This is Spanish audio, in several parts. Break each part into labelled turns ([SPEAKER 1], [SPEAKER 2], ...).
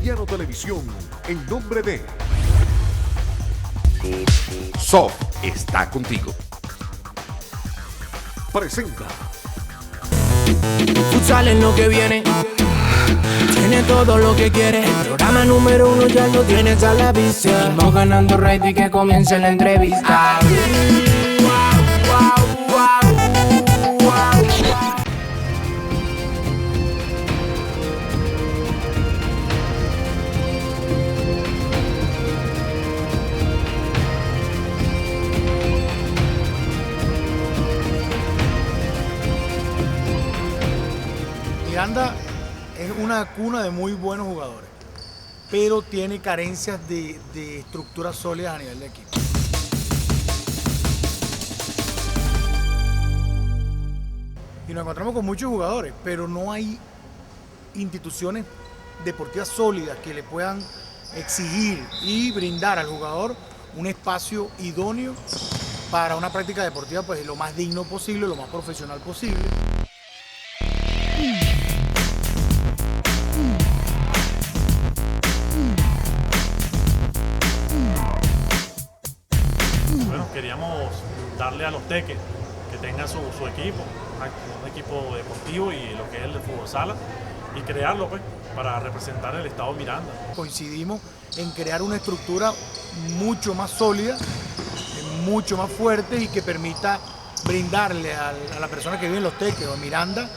[SPEAKER 1] Colombiano Televisión, en nombre de Soft está contigo. Presenta.
[SPEAKER 2] Futsal es lo que viene, tiene todo lo que quiere. El programa número 1 ya lo tienes a la vista. Vamos ganando rating y que comience la entrevista.
[SPEAKER 3] Miranda es una cuna de muy buenos jugadores, pero tiene carencias de estructuras sólidas a nivel de equipo. Y nos encontramos con muchos jugadores, pero no hay instituciones deportivas sólidas que le puedan exigir y brindar al jugador un espacio idóneo para una práctica deportiva pues lo más digno posible, lo más profesional posible.
[SPEAKER 4] Queríamos darle a los teques que tengan su equipo, un equipo deportivo y lo que es el de fútbol sala, y crearlo pues para representar el estado de Miranda.
[SPEAKER 3] Coincidimos en crear una estructura mucho más sólida, mucho más fuerte y que permita brindarle a la persona que vive en los teques o en Miranda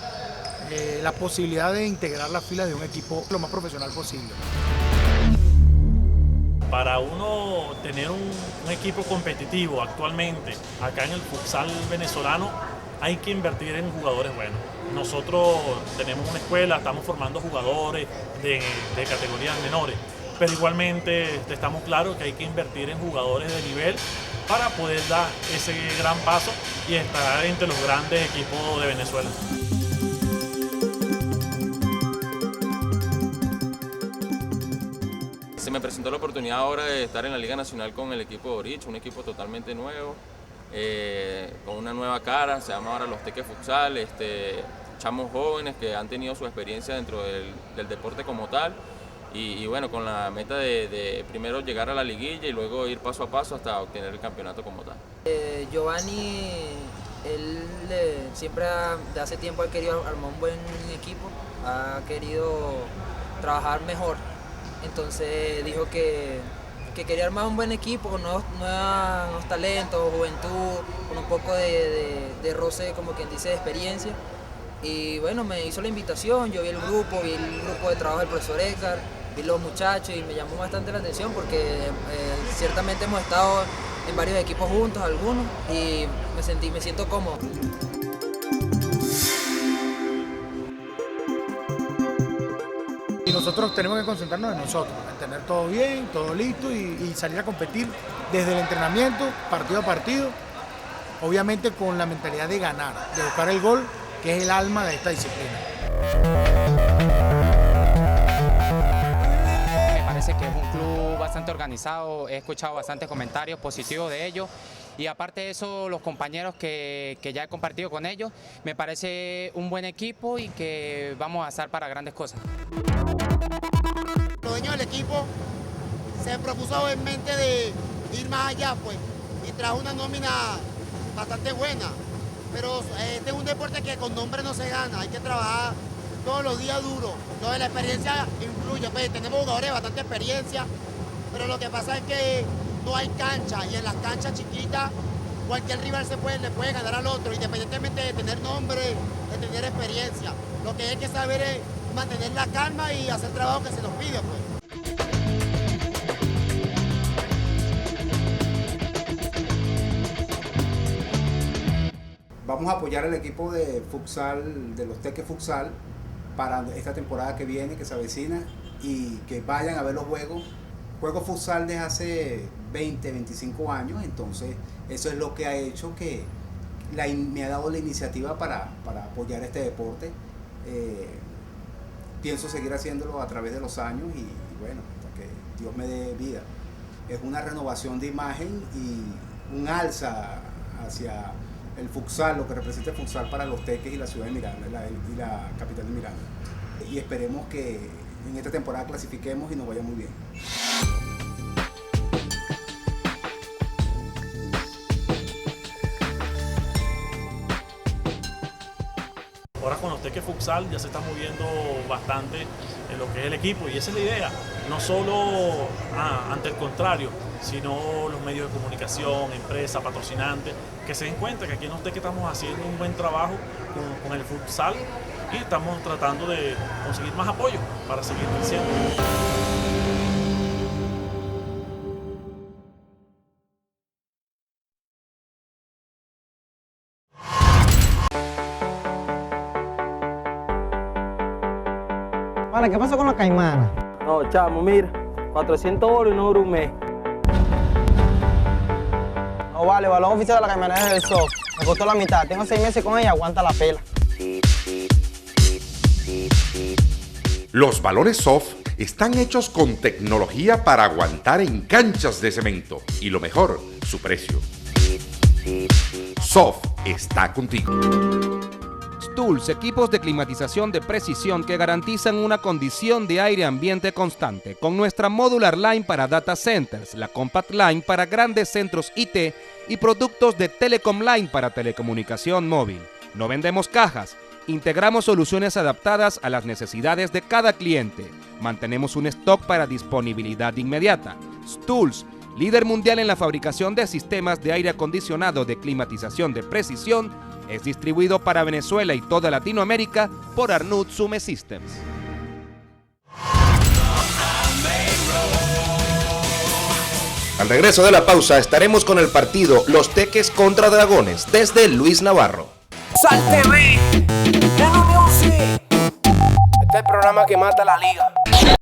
[SPEAKER 3] la posibilidad de integrar las filas de un equipo lo más profesional posible.
[SPEAKER 4] Para uno tener un equipo competitivo actualmente acá en el futsal venezolano hay que invertir en jugadores buenos. Nosotros tenemos una escuela, estamos formando jugadores de categorías menores, pero igualmente estamos claros que hay que invertir en jugadores de nivel para poder dar ese gran paso y estar entre los grandes equipos de Venezuela.
[SPEAKER 5] Se me presentó la oportunidad ahora de estar en la Liga Nacional con el equipo de Orich, un equipo totalmente nuevo, con una nueva cara, se llama ahora los Teques Futsal, chamos jóvenes que han tenido su experiencia dentro del deporte como tal, y bueno, con la meta de primero llegar a la liguilla y luego ir paso a paso hasta obtener el campeonato como tal.
[SPEAKER 6] Giovanni, él siempre de hace tiempo ha querido armar un buen equipo, ha querido trabajar mejor. Entonces dijo que quería armar un buen equipo con nuevos talentos, juventud, con un poco de roce, como quien dice, de experiencia. Y bueno, me hizo la invitación, yo vi el grupo de trabajo del profesor Edgar, vi los muchachos y me llamó bastante la atención porque ciertamente hemos estado en varios equipos juntos, algunos, y me siento cómodo.
[SPEAKER 3] Y nosotros tenemos que concentrarnos en nosotros, en tener todo bien, todo listo y salir a competir desde el entrenamiento, partido a partido, obviamente con la mentalidad de ganar, de buscar el gol, que es el alma de esta disciplina.
[SPEAKER 7] Me parece que es un club bastante organizado, he escuchado bastantes comentarios positivos de ellos y aparte de eso los compañeros que ya he compartido con ellos, me parece un buen equipo y que vamos a estar para grandes cosas.
[SPEAKER 8] Los dueños del equipo se propuso en mente de ir más allá pues, y trajo una nómina bastante buena, pero este es un deporte que con nombre no se gana, hay que trabajar todos los días duro, lo de la experiencia influye, pues, tenemos jugadores de bastante experiencia, pero lo que pasa es que no hay cancha y en las canchas chiquitas cualquier rival le puede ganar al otro, independientemente de tener nombre, de tener experiencia. Lo que hay que saber es mantener la calma y hacer el trabajo que se nos pide, pues.
[SPEAKER 9] Vamos a apoyar al equipo de futsal, de los Teques Futsal, para esta temporada que viene, que se avecina, y que vayan a ver los juegos. Juego futsal desde hace 20, 25 años, entonces eso es lo que ha hecho que me ha dado la iniciativa para apoyar este deporte. Pienso seguir haciéndolo a través de los años y bueno, hasta que Dios me dé vida. Es una renovación de imagen y un alza hacia el futsal, lo que representa el futsal para los Teques y la ciudad de Miranda y la capital de Miranda. Y esperemos que en esta temporada clasifiquemos y nos vaya muy bien.
[SPEAKER 4] Ahora con los Teques Futsal ya se está moviendo bastante en lo que es el equipo y esa es la idea, no solo ante el contrario, sino los medios de comunicación, empresas, patrocinantes, que se den cuenta que aquí en los Teques estamos haciendo un buen trabajo con el futsal y estamos tratando de conseguir más apoyo para seguir creciendo.
[SPEAKER 10] ¿Qué pasó con la caimana?
[SPEAKER 11] No, chamo, mira, 400 bolos y no dura un mes.
[SPEAKER 10] No vale, el balón oficial de la caimana es del SOF. Me costó la mitad. Tengo 6 meses con ella, aguanta la pela.
[SPEAKER 1] Los balones soft están hechos con tecnología para aguantar en canchas de cemento. Y lo mejor, su precio. Soft está contigo.
[SPEAKER 12] Stools, equipos de climatización de precisión que garantizan una condición de aire ambiente constante, con nuestra Modular Line para data centers, la Compact Line para grandes centros IT y productos de Telecom Line para telecomunicación móvil. No vendemos cajas, integramos soluciones adaptadas a las necesidades de cada cliente. Mantenemos un stock para disponibilidad inmediata. Stools, líder mundial en la fabricación de sistemas de aire acondicionado de climatización de precisión, es distribuido para Venezuela y toda Latinoamérica por Arnoud Sume Systems.
[SPEAKER 13] Al regreso de la pausa estaremos con el partido Los Teques contra Dragones desde Luis Navarro.
[SPEAKER 2] Sal TV, Neno Music. Este es el programa que mata la liga.